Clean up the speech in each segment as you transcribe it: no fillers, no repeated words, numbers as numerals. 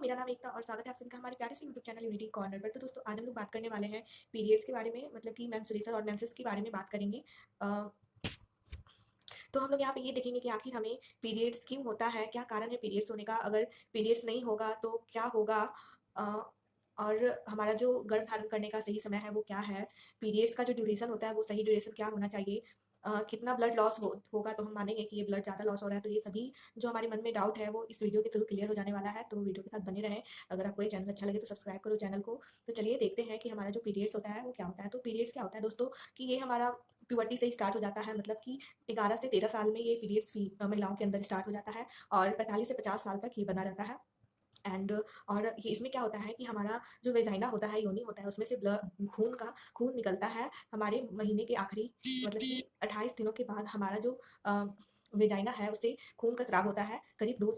मेरा नाम एकता और स्वागत है आप सभी का हमारे प्यारे से यूट्यूब चैनल यूनिटी कॉर्नर पर। तो दोस्तों आज हम लोग बात करने वाले हैं पीरियड्स के बारे में, मतलब कि मेंस्ट्रुएशन और मेंसेस के बारे में बात करेंगे। अ, तो हम लोग यहाँ पे ये देखेंगे कि आखिर हमें पीरियड्स क्यों होता है, क्या कारण है पीरियड्स होने का, अगर पीरियड्स नहीं होगा तो क्या होगा, अ, और हमारा जो गर्भ धारण करने का सही समय है वो क्या है, पीरियड्स का जो ड्यूरेशन होता है वो सही ड्यूरेशन क्या होना चाहिए, कितना ब्लड लॉस होगा तो हम मानेंगे कि ये ब्लड ज़्यादा लॉस हो रहा है। तो ये सभी जो हमारे मन में डाउट है वो इस वीडियो के थ्रू क्लियर हो जाने वाला है, तो वीडियो के साथ बने रहें। अगर आपको ये चैनल अच्छा लगे तो सब्सक्राइब करो चैनल को। तो चलिए देखते हैं कि हमारा जो पीरियड्स होता है वो क्या होता है। तो पीरियड्स क्या होता है दोस्तों, कि ये हमारा प्यूबर्टी से ही स्टार्ट हो जाता है, मतलब कि 11 से 13 साल में ये पीरियड्स महिलाओं के अंदर स्टार्ट हो जाता है और 45 से 50 साल तक ये बना रहता है। एंड और ये इसमें क्या होता है कि हमारा जो वेजाइना होता है, योनि होता है, उसमें से खून निकलता है हमारे महीने के आखिरी, मतलब कि 28 दिनों के बाद हमारा जो वेजाइना है उससे खून का स्राव होता है। करीब 2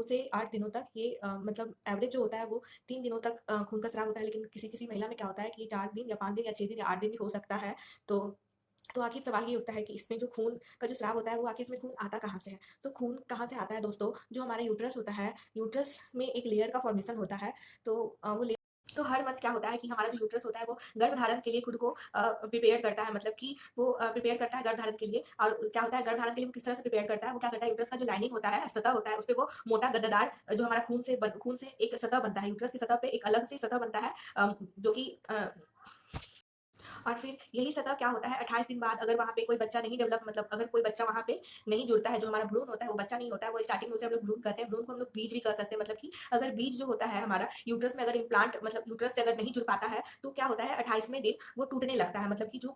से 8 दिनों तक ये, मतलब एवरेज जो होता है वो 3 दिनों तक खून का स्राव होता है, लेकिन किसी-किसी महिला में क्या होता है कि 4 दिन या 5 दिन या 6 दिन या 8 दिन भी हो सकता है। तो आखिर सवाल ये उठता है कि इसमें जो खून का जो स्राव होता है वो आखिर इसमें खून आता कहाँ से है? तो खून कहाँ से आता है दोस्तों, जो हमारा यूट्रस होता है, यूट्रस में एक लेयर का फॉर्मेशन होता है। तो वो ले तो हर मंथ क्या होता है कि हमारा जो यूट्रस होता है वो गर्भधारण के लिए खुद को प्रिपेयर करता है, मतलब कि वो प्रिपेयर करता है गर्भधारण के लिए। और क्या होता है गर्भधारण के लिए वो किस तरह से प्रिपेयर करता है, वो क्या करता है, यूट्रस का जो लाइनिंग होता है, सतह होता है, उसपे वो मोटा गद्देदार जो हमारा खून से एक सतह बनता है, यूट्रस की सतह पे एक अलग से सतह बनता है, जो कि और फिर यही सतह क्या होता है 28 दिन बाद, अगर वहाँ पे कोई बच्चा नहीं डेवलप, मतलब अगर कोई बच्चा वहाँ पे नहीं जुड़ता है, जो हमारा भ्रूण होता है वो बच्चा नहीं होता है, वो स्टार्टिंग में उसे हम लोग भ्रूण कहते हैं। भ्रूण को हम लोग बीज भी कह सकते हैं, मतलब कि अगर बीज जो होता है हमारा यूट्रस में, अगर इम्प्लांट मतलब यूट्रस से अगर नहीं जुड़ पाता है तो क्या होता है 28वें दिन वो टूटने लगता है। मतलब कि जो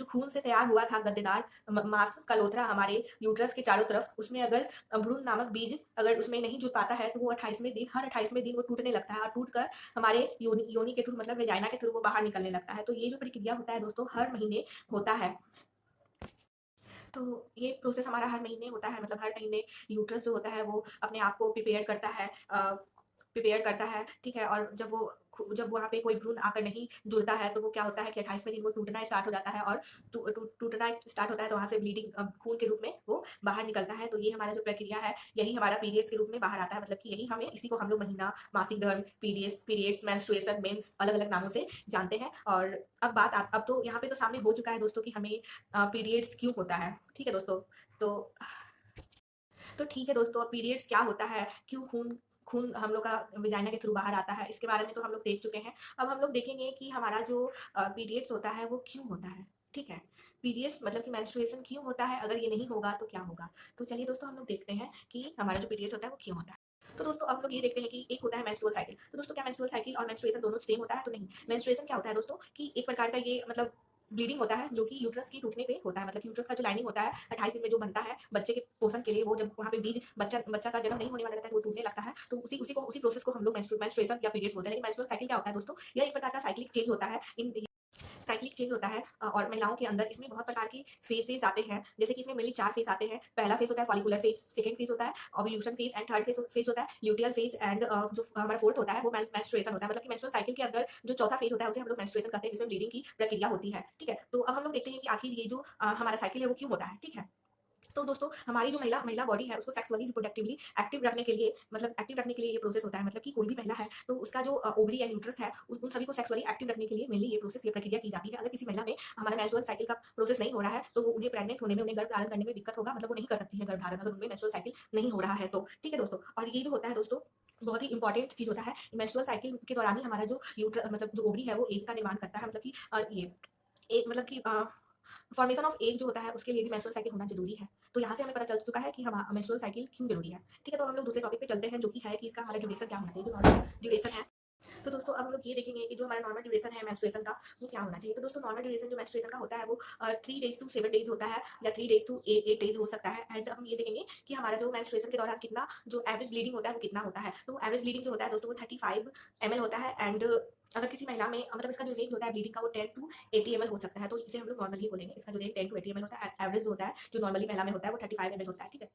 खून से तैयार हुआ था गद्देदार मांस कलोथरा हमारे यूट्रस के चारों तरफ, उसमें अगर भ्रूण नामक बीज अगर उसमें नहीं जुड़ पाता है तो वो 28वें दिन वो टूटने लगता है और टूट कर हमारे योनि के थ्रू, मतलब वेजाइना के थ्रू वो बाहर निकलने लगता है। तो ये जो प्रक्रिया होता है दोस्तों हर महीने होता है। तो ये प्रोसेस हमारा हर महीने होता है, मतलब हर महीने यूट्रस जो होता है वो अपने आप को प्रिपेयर करता है, ठीक है। और जब वहाँ पे कोई भ्रूण आकर नहीं जुड़ता है तो वो क्या होता है कि 28वें दिन वो टूटना स्टार्ट हो जाता है और टूटना स्टार्ट होता है तो वहाँ से ब्लीडिंग, खून के रूप में वो बाहर निकलता है। तो ये हमारा जो प्रक्रिया है यही हमारा पीरियड्स के रूप में बाहर आता है, मतलब कि यही हमें इसी को हम लोग महीना, मासिक धर्म, पीरियड्स, मेंस्ट्रुएशन, मेंस अलग-अलग नामों से जानते हैं। और अब तो यहाँ पे तो सामने हो चुका है दोस्तों कि हमें पीरियड्स क्यों होता है, ठीक है दोस्तों। तो ठीक है दोस्तों, पीरियड्स क्या होता है, क्यों खून खून हम लोग का वेजाइना के थ्रू बाहर आता है, इसके बारे में तो हम लोग देख चुके हैं। अब हम लोग देखेंगे कि हमारा जो पीरियड्स होता है वो क्यों होता है, ठीक है। पीरियड्स मतलब कि मेंस्ट्रुएशन क्यों होता है, अगर ये नहीं होगा तो क्या होगा। तो चलिए दोस्तों हम लोग देखते हैं कि हमारा जो पीरियड्स होता है वो क्यों होता है। तो दोस्तों अब हम लोग ये देखते हैं कि एक होता है मेंस्ट्रुअल साइकिल। तो दोस्तों क्या मेंस्ट्रुअल साइकिल और मेंस्ट्रुएशन दोनों सेम होता है? तो नहीं। मेंस्ट्रुएशन क्या होता है दोस्तों, कि एक प्रकार का ये मतलब ब्लीडिंग होता है जो कि यूट्रस की टूटने पे होता है, मतलब यूट्रस का जो लाइनिंग होता है 28 दिन में जो बनता है बच्चे के पोषण के लिए, वो जब वहाँ पे बीज बच्चा का जन्म नहीं होने वाला रहता है तो वो टूटने लगता है। तो उसी प्रोसेस को हम लोग मेंस्ट्रुएशन या पीरियड्स बोलते हैं। लेकिन मेंस्ट्रुअल साइकिल क्या होता है दोस्तों, यह एक प्रकार का साइक्लिक चेंज होता है। साइक्लिक चेंज होता है और महिलाओं के अंदर इसमें बहुत प्रकार की फेजेस आते हैं, जैसे कि इसमें मेनली 4 फेज आते हैं। पहला फेज होता है फॉलिकुलर फेज, सेकंड फेज होता है ovulation phase and third phase होता है ल्यूटियल फेज एंड जो हमारा फोर्थ होता है वो मेंस्ट्रुएशन होता है। मतलब कि मेंस्ट्रुअल साइकिल के अंदर जो चौथा फेज होता है उसे हम लोग मेंस्ट्रुएशन कहते हैं, जिसमें ब्लीडिंग की प्रक्रिया होती है, ठीक है। तो अब हम लोग देखते हैं कि आखिर ये जो हमारा साइकिल है वो क्यों होता है, ठीक है। तो दोस्तों हमारी जो महिला बॉडी है उसको सेक्सुअली रिप्रोडक्टिवली एक्टिव रखने के लिए, मतलब एक्टिव रखने के लिए ये प्रोसेस होता है। मतलब कि कोई भी महिला है तो उसका जो ओवरी एंड यूट्रस है उन सभी को सेक्सुअली एक्टिव रखने के लिए मेनली ये प्रक्रिया की जाती है। अगर किसी महिला में हमारा मेंस्ट्रुअल साइकिल का प्रोसेस नहीं हो रहा है तो वो उन्हें प्रेग्नेंट होने में, उन्हें गर्भ धारण करने में दिक्कत होगा, मतलब वो नहीं कर सकती है गर्भ धारण अगर उनमें मेंस्ट्रुअल साइकिल नहीं हो रहा है तो, ठीक है दोस्तों। और ये जो होता है दोस्तों बहुत ही इंपॉर्टेंट चीज होता है, मेंस्ट्रुअल साइकिल के दौरान ही हमारा जो मतलब जो ओवरी है वो एग का निर्माण करता है, मतलब कि ये एक मतलब कि फॉर्मेशन ऑफ एग जो होता है उसके लिए भी मेंस्ट्रुअल साइकिल होना जरूरी है। तो यहाँ से हमें पता चल चुका है कि हम मेंस्ट्रुअल साइकिल क्यों जरूरी है, ठीक है। तो हम लोग दूसरे टॉपिक पे चलते हैं जो कि है कि इसका हमारा ड्यूरेशन क्या होना चाहिए, जो नॉर्मल ड्यूरेशन है। तो दोस्तों अब हम लोग ये देखेंगे कि जो हमारा नॉर्मल ड्यूरेशन है मेंस्ट्रुएशन का वो क्या होना चाहिए। तो दोस्तों नॉर्मल ड्यूरेशन जो मेंस्ट्रुएशन का होता है वो 3 डेज टू 7 डेज होता है या 3 डेज टू 8 डेज हो सकता है। एंड हम ये देखेंगे कि हमारा जो मेंस्ट्रुएशन के दौरान कितना जो एवरेज ब्लीडिंग होता है वो कितना होता है। तो एवरेज ब्लीडिंग जो होता है दोस्तों वो 35 ml होता है। एंड अगर किसी महिला में मतलब इसका जो रेंज होता है ब्लीडिंग का वो 10 टू 80 ml हो सकता है। तो इसे हम लोग नॉर्मली बोलेंगे, इसका जो रेंज 10 टू 80 ml होता है। एवरेज जो होता है जो नॉर्मली महिला में होता है वो 35 ml होता है, ठीक है।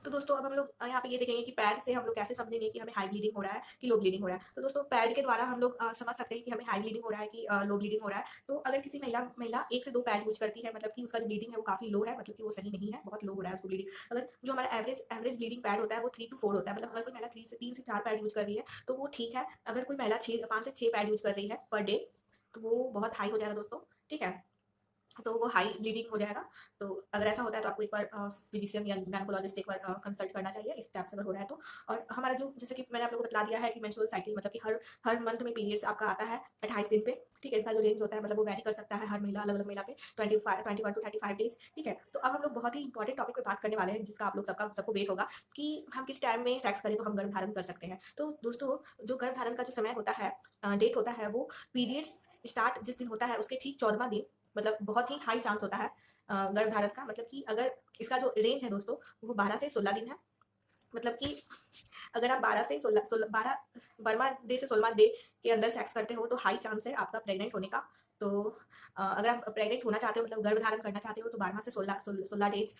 तो दोस्तों अब हम लोग यहाँ पे ये देखेंगे कि पैड से हम लोग कैसे समझेंगे कि हमें हाई ब्लीडिंग हो रहा है कि लो ब्लीडिंग हो रहा है। तो दोस्तों पैड के द्वारा हम लोग समझ सकते हैं कि हमें हाई ब्लीडिंग हो रहा है कि लो ब्लीडिंग हो रहा है। तो अगर किसी महिला महिला 1 से 2 पैड यूज़ करती है, मतलब कि उसका जो ब्लीडिंग है वो काफ़ी लो है, मतलब कि वो सही नहीं है, बहुत लो हो रहा है उसको ब्लीडिंग। अगर जो हमारा एवरेज ब्लीडिंग पैड होता है वो 3 टू 4 होता है, मतलब अगर कोई महिला 3 से 4 पैड यूज़ कर रही है तो वो ठीक है। अगर कोई महिला 5 से 6 पैड यूज़ कर रही है पर डे, तो वो बहुत हाई हो जाएगा दोस्तों, ठीक है? तो वो हाई ब्लीडिंग हो जाएगा। तो अगर ऐसा होता है तो आपको एक बार फिजिशियन या गायनेकोलॉजिस्ट एक बार कंसल्ट करना चाहिए इस टाइप से अगर हो रहा है तो। और हमारा जो जैसे कि मैंने आप लोगों को बता दिया है कि मेंस्ट्रुअल साइकिल मतलब कि हर हर मंथ में पीरियड्स आपका आता है 28 दिन पे, ठीक है? इसका जो रेंज होता है मतलब वो वैरी कर सकता है हर महिला अलग-अलग महिला पे 21 टू 35 डेज़, ठीक है? तो अब हम लोग बहुत ही इंपॉर्टेंट टॉपिक पे बात करने वाले हैं जिसका आप लोग सबको वेट होगा कि हम किस टाइम में सेक्स करें तो हम गर्भ धारण कर सकते हैं। तो दोस्तों जो गर्भ धारण का जो समय होता है, डेट होता है, वो पीरियड्स स्टार्ट जिस दिन होता है उसके ठीक 14वाँ दिन, मतलब बहुत ही हाई चांस होता है गर्भधारण का, मतलब कि अगर इसका जो रेंज है दोस्तों वो 12 से 16 दिन है। मतलब कि अगर आप 12 से 16 16 12 12वां डे से 16वां डे के अंदर सेक्स करते हो तो हाई चांस है आपका प्रेग्नेंट होने का। तो अगर आप प्रेग्नेंट होना चाहते हो मतलब गर्भधारण करना चाहते हो तो 12वां से 16 डेज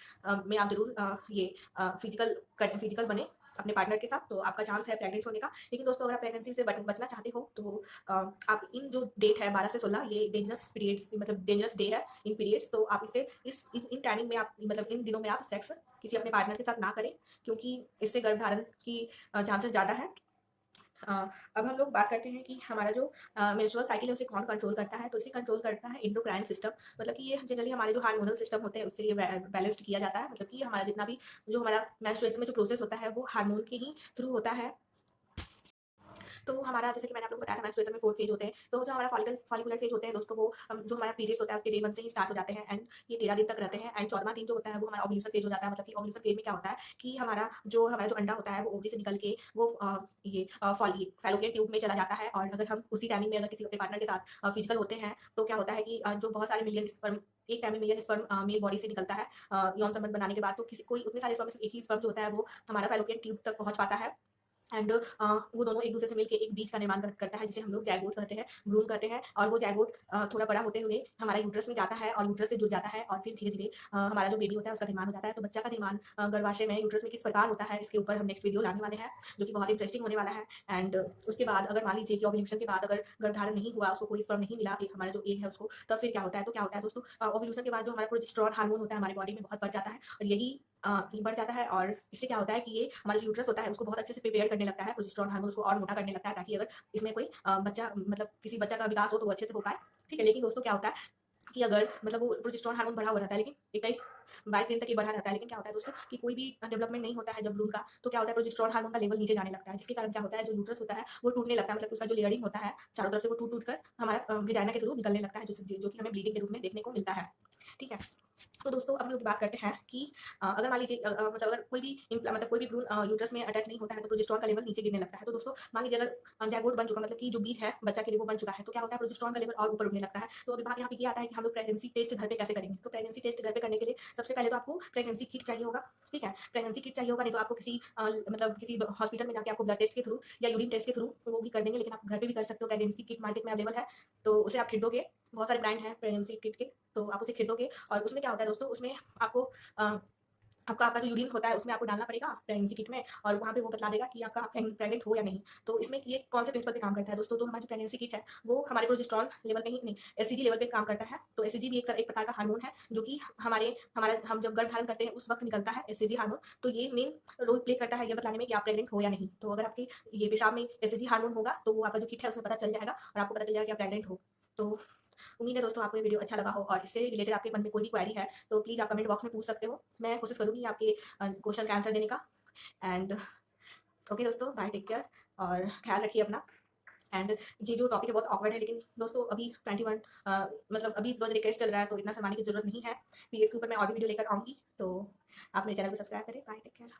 में आप ज़रूर ये फिजिकल बने अपने पार्टनर के साथ, तो आपका चांस है प्रेग्नेंट होने का। लेकिन दोस्तों अगर आप प्रेगनेंसी से बचना चाहते हो तो आप इन जो डेट है 12 से 16 ये डेंजरस पीरियड्स मतलब डेंजरस डे है इन पीरियड्स, तो आप इसे इन टाइमिंग में आप मतलब इन दिनों में आप सेक्स किसी अपने पार्टनर के साथ ना करें, क्योंकि इससे गर्भधारण की चांसेस ज़्यादा है। अ, अब हम लोग बात करते हैं कि हमारा जो मेंस्ट्रुअल साइकिल है उसे कौन कंट्रोल करता है, तो इसे कंट्रोल करता है एंडोक्राइन सिस्टम। मतलब कि ये जनरली हमारे जो हार्मोनल सिस्टम होते हैं उससे ये बैलेंस्ड किया जाता है, मतलब कि हमारा जितना भी जो हमारा मेंस्ट्रुएशन में जो प्रोसेस होता है वो हार्मोन के ही थ्रू होता है। तो हमारा जैसे कि मैंने आप लोगों को बताया था मेंस्ट्रुएशन में 4 फेज होते हैं। तो जो हमारा फॉलिकुलर फेज होते हैं दोस्तों वो जो हमारा पीरियड्स होता है उसके डे 1 से ही स्टार्ट हो जाते हैं एंड ये 13 दिन तक रहते हैं। एंड 14वां दिन जो होता है वो हमारा ओव्यूलेशन फेज हो जाता है। मतलब कि ओव्यूलेशन फेज में क्या होता है कि हमारा जो अंडा होता है वो ओवरी से निकल के वो ये फैलोपियन ट्यूब में चला जाता है। और अगर हम उसी टाइमिंग में अगर किसी अपने पार्टनर के साथ फिजिकल होते हैं तो क्या होता है कि जो बहुत सारे मिलियन स्पर्म एक टाइम में मिलियन स्पर्म मेल बॉडी से निकलता है यौन संबंध बनाने के बाद, तो किसी कोई उतने सारे स्पर्म में सिर्फ एक ही स्पर्म जो होता है वो हमारा फैलोपियन ट्यूब तक पहुंच पाता है। एंड वो दोनों एक दूसरे से मिलके एक बीज का निर्माण करता है जिसे हम लोग जाइगोट कहते हैं, भ्रूण कहते हैं। और वो जाइगोट थोड़ा बड़ा होते हुए हमारा यूट्रस में जाता है और यूट्रस से जुड़ जाता है और फिर धीरे धीरे हमारा जो बेबी होता है उसका निर्माण हो जाता है। तो बच्चा का निर्माण गर्भाशय में यूट्रस में किस प्रकार होता है इसके ऊपर हम नेक्स्ट वीडियो लाने वाले हैं जो कि बहुत इंटरेस्टिंग होने वाला है। एंड उसके बाद अगर मान लीजिए कि ओव्यूलेशन के बाद अगर गर्भधारण नहीं हुआ, उसको कोई स्पर्म नहीं मिला हमारा जो एग है उसको, तब फिर क्या होता है, तो क्या होता है दोस्तों ओव्यूलेशन के बाद जो हमारा प्रोजेस्टेरॉन हार्मोन होता है हमारी बॉडी में बहुत बढ़ जाता है। और यही बढ़ जाता है और इससे क्या होता है कि ये हमारा जो यूट्रस होता है उसको बहुत अच्छे से प्रिपेयर करने लगता है, प्रोजेस्टेरॉन हार्मोन उसको और मोटा करने लगता है ताकि अगर इसमें कोई बच्चा मतलब किसी बच्चा का विकास हो तो वो अच्छे से हो पाए, ठीक है? लेकिन दोस्तों क्या होता है कि अगर मतलब वो प्रोजेस्टेरॉन हार्मोन बढ़ा हुआ रहता है लेकिन 21-22 दिन तक ये बढ़ा रहता है, लेकिन क्या होता है दोस्तों कि कोई भी डेवलपमेंट नहीं होता है जब भ्रूण का, तो क्या होता है प्रोजेस्टेरॉन हार्मोन का लेवल नीचे जाने लगता है, जिसके कारण क्या होता है जो यूट्रस होता है वो टूटने लगता है। मतलब उसका जो लेयरिंग होता है चारों तरफ से वो टूट-टूट कर हमारा वजाइना के थ्रू निकलने लगता है, जो कि हमें ब्लीडिंग के रूप में देखने को मिलता है, ठीक है? तो दोस्तों अब हम लोग बात करते हैं कि अगर मान लीजिए मतलब अगर कोई भी भ्रूण यूट्रस में अटैच नहीं होता है तो प्रोजेस्टेरॉन का लेवल नीचे गिरने लगता है। तो दोस्तों मान लीजिए अगर जाइगोट बन चुका मतलब कि जो बीज है बच्चा के लिए वो बन चुका है, तो क्या होता है प्रोजेस्टेरॉन का लेवल और ऊपर उठने लगता है। तो अभी बात यहाँ पे ये आता है कि हम लोग प्रेगनेंसी टेस्ट घर पे कैसे करेंगे। तो प्रेगनेंसी टेस्ट घर पे करने के लिए सबसे पहले तो आपको प्रेगनेंसी किट चाहिए होगा, ठीक है? प्रेगनेंसी किट चाहिए होगा, नहीं तो आपको मतलब किसी हॉस्पिटल में जाके आपको ब्लड टेस्ट के थ्रू या यूरिन टेस्ट के थ्रू वो भी कर देंगे, लेकिन आप घर पे भी कर सकते हो। प्रेगनेंसी किट मार्केट में अवेलेबल है, तो उसे आप खरीदोगे, बहुत सारे ब्रांड हैं प्रेगनेंसी किट के, तो आप उसे खरीदोगे। और उसमें क्या होता है दोस्तों, उसमें आपको अ, आपका जो यूरिन होता है उसमें आपको डालना पड़ेगा प्रेगनेंसी किट में, और वहाँ पे वो बतला देगा कि आपका प्रेग्नेंट हो या नहीं। तो इसमें ये कौन से प्रिंसिपल पे काम करता है दोस्तों, तो हमारी जो प्रेगनेंसी किट है वो हमारे प्रोजेस्टेरॉन लेवल पे ही नहीं, एससीजी लेवल पे काम करता है। तो एससीजी भी एक प्रकार का हार्मोन है जो कि हम जब गर्भ धारण करते हैं उस वक्त निकलता है एससीजी हार्मोन। तो ये मेन रोल प्ले करता है ये बताने में कि आप प्रेग्नेंट हो या नहीं। तो अगर आपके ये पेशाब में एससीजी हार्मोन होगा तो वो आपका जो किट है उसमें पता चल जाएगा और आपको पता चल जाएगा कि आप प्रेग्नेंट हो। तो उम्मीद है दोस्तों आपको ये वीडियो अच्छा लगा हो, और इससे रिलेटेड आपके मन में कोई भी क्वेरी है तो प्लीज़ आप कमेंट बॉक्स में पूछ सकते हो। मैं कोशिश करूँगी आपके क्वेश्चन का आंसर देने का। एंड ओके दोस्तों, बाय, टेक केयर और ख्याल रखिए अपना। एंड ये जो टॉपिक है बहुत ऑकवर्ड है, लेकिन दोस्तों अभी 21 मतलब अभी 2021 केस चल रहा है तो इतना शर्माने की जरूरत नहीं है। पीरियड्स के ऊपर मैं और भी वीडियो लेकर आऊँगी, तो आप मेरे चैनल को सब्सक्राइब करें। Bye, take care.